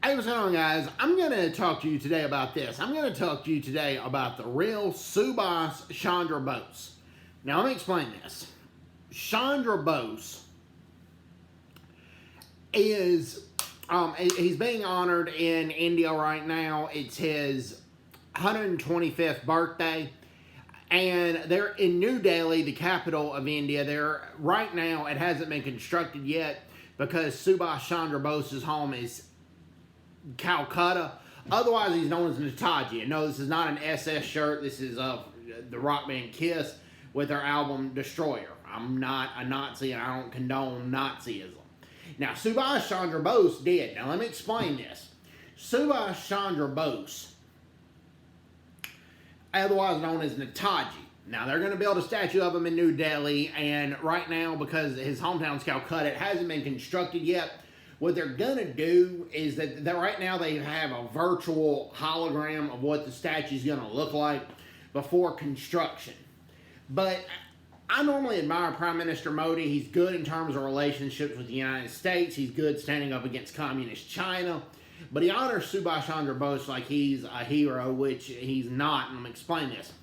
Hey, what's going on, guys? I'm going to talk to you today about this. I'm going to talk to you today about the real Subhas Chandra Bose. Now, let me explain this. Chandra Bose is, he's being honored in India right now. It's his 125th birthday. And they're in New Delhi, the capital of India. Right now, it hasn't been constructed yet because Subhas Chandra Bose's home is Calcutta. Otherwise, he's known as Netaji. And no, this is not an SS shirt. This is the rock band Kiss with their album Destroyer. I'm not a Nazi, and I don't condone Nazism. Now, Subhas Chandra Bose did. Now, let me explain this. Subhas Chandra Bose, otherwise known as Netaji. Now, they're going to build a statue of him in New Delhi, and right now, because his hometown's Calcutta, it hasn't been constructed yet. What they're going to do is that right now they have a virtual hologram of what the statue's going to look like before construction. But I normally admire Prime Minister Modi. He's good in terms of relationships with the United States. He's good standing up against communist China. But he honors Subhas Chandra Bose like he's a hero, which he's not. And let me explain this.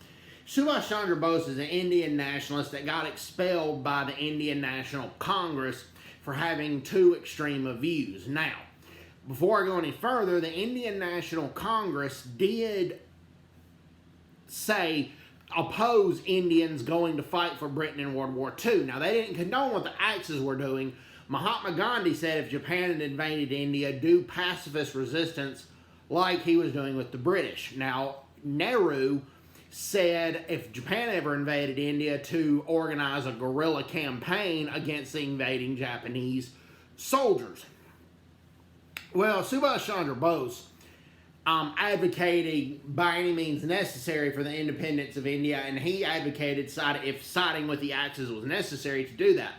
Subhas Chandra Bose is an Indian nationalist that got expelled by the Indian National Congress for having too extreme of views. Now, before I go any further, the Indian National Congress did oppose Indians going to fight for Britain in World War II. Now, they didn't condone what the Axis were doing. Mahatma Gandhi said if Japan had invaded India, do pacifist resistance like he was doing with the British. Now, Nehru said if Japan ever invaded India, to organize a guerrilla campaign against the invading Japanese soldiers. Well, Subhas Chandra Bose advocated by any means necessary for the independence of India, and he advocated if siding with the Axis was necessary to do that.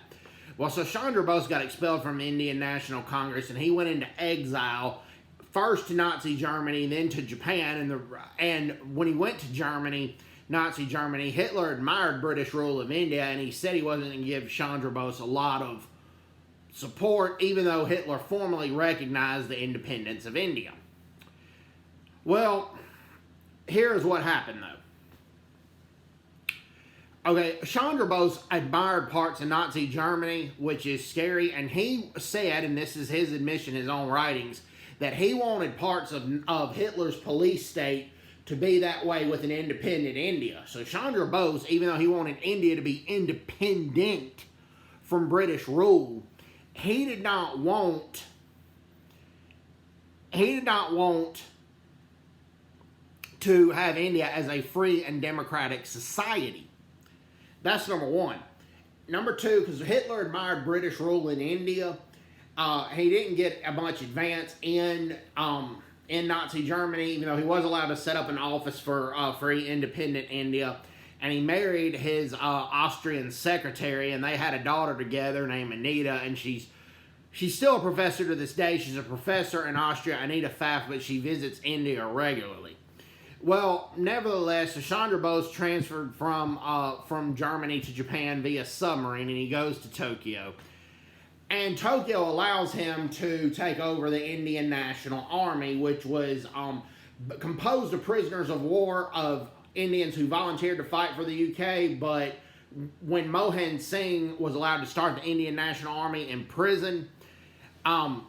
Well, so Chandra Bose got expelled from Indian National Congress, and he went into exile, first to Nazi Germany, then to Japan. And when he went to Germany, Nazi Germany, Hitler admired British rule of India, and he said he wasn't going to give Chandra Bose a lot of support, even though Hitler formally recognized the independence of India. Well, here's what happened, though. Okay, Chandra Bose admired parts of Nazi Germany, which is scary, and he said, and this is his admission, his own writings, that he wanted parts of Hitler's police state to be that way with an independent India. So Chandra Bose, even though he wanted India to be independent from British rule, he did not want to have India as a free and democratic society. That's number one. Number two, because Hitler admired British rule in India, he didn't get a much advance in Nazi Germany, even though he was allowed to set up an office for free independent India. And he married his Austrian secretary, and they had a daughter together named Anita, and she's still a professor to this day. She's a professor in Austria, Anita Pfaff, but she visits India regularly. Well, nevertheless, Chandra Bose transferred from Germany to Japan via submarine, and he goes to Tokyo. And Tokyo allows him to take over the Indian National Army, which was composed of prisoners of war of Indians who volunteered to fight for the UK. But when Mohan Singh was allowed to start the Indian National Army in prison, the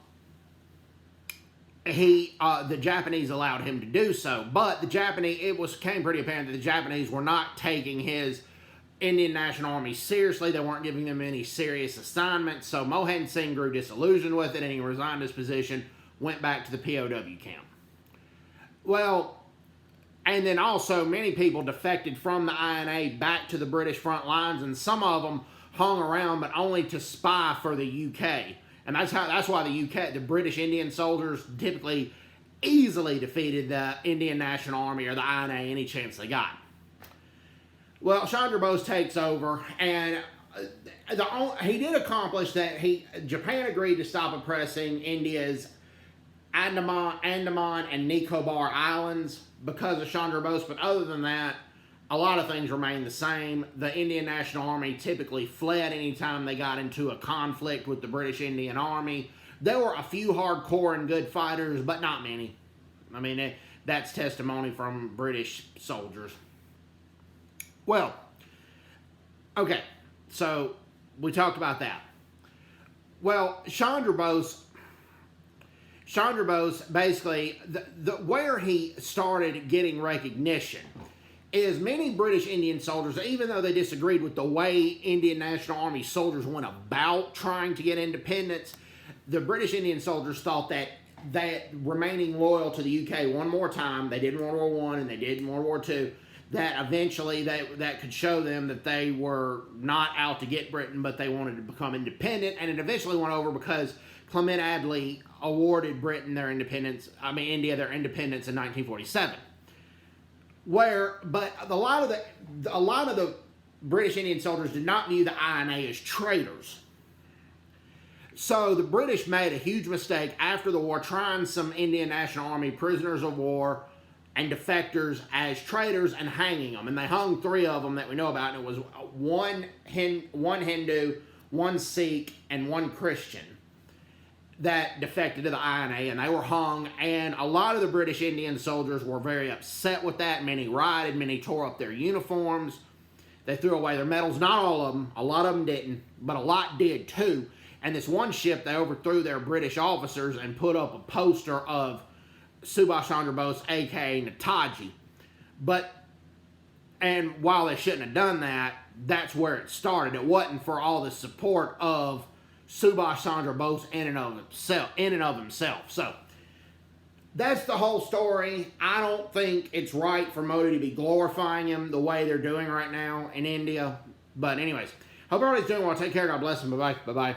Japanese allowed him to do so. But it became pretty apparent that the Japanese were not taking his Indian National Army seriously. They weren't giving them any serious assignments. So Mohan Singh grew disillusioned with it, and he resigned his position, went back to the POW camp. Well, and then also many people defected from the INA back to the British front lines, and some of them hung around, but only to spy for the UK. And that's why the British Indian soldiers typically easily defeated the Indian National Army or the INA any chance they got. Well, Chandra Bose takes over, and he did accomplish that. Japan agreed to stop oppressing India's Andaman and Nicobar Islands because of Chandra Bose, but other than that, a lot of things remained the same. The Indian National Army typically fled anytime they got into a conflict with the British Indian Army. There were a few hardcore and good fighters, but not many. I mean, that's testimony from British soldiers. Well, okay, so we talked about that. Well, Chandra Bose basically, where he started getting recognition is many British Indian soldiers, even though they disagreed with the way Indian National Army soldiers went about trying to get independence, the British Indian soldiers thought that remaining loyal to the UK one more time, they did in World War I and they did in World War II, that eventually that could show them that they were not out to get Britain, but they wanted to become independent, and it eventually went over because Clement Attlee awarded India their independence in 1947. But a lot of the British Indian soldiers did not view the INA as traitors. So the British made a huge mistake after the war, trying some Indian National Army prisoners of war and defectors as traitors and hanging them. And they hung 3 of them that we know about, and it was one Hindu, 1 Sikh, and 1 Christian that defected to the INA, and they were hung. And a lot of the British Indian soldiers were very upset with that. Many rioted, many tore up their uniforms. They threw away their medals. Not all of them. A lot of them didn't, but a lot did too. And this one ship, they overthrew their British officers and put up a poster of Subhas Chandra Bose, a.k.a. Netaji. And while they shouldn't have done that, that's where it started. It wasn't for all the support of Subhas Chandra Bose in and of himself. So that's the whole story. I don't think it's right for Modi to be glorifying him the way they're doing right now in India. But anyways, hope everybody's doing well. Take care. God bless them. Bye-bye. Bye-bye.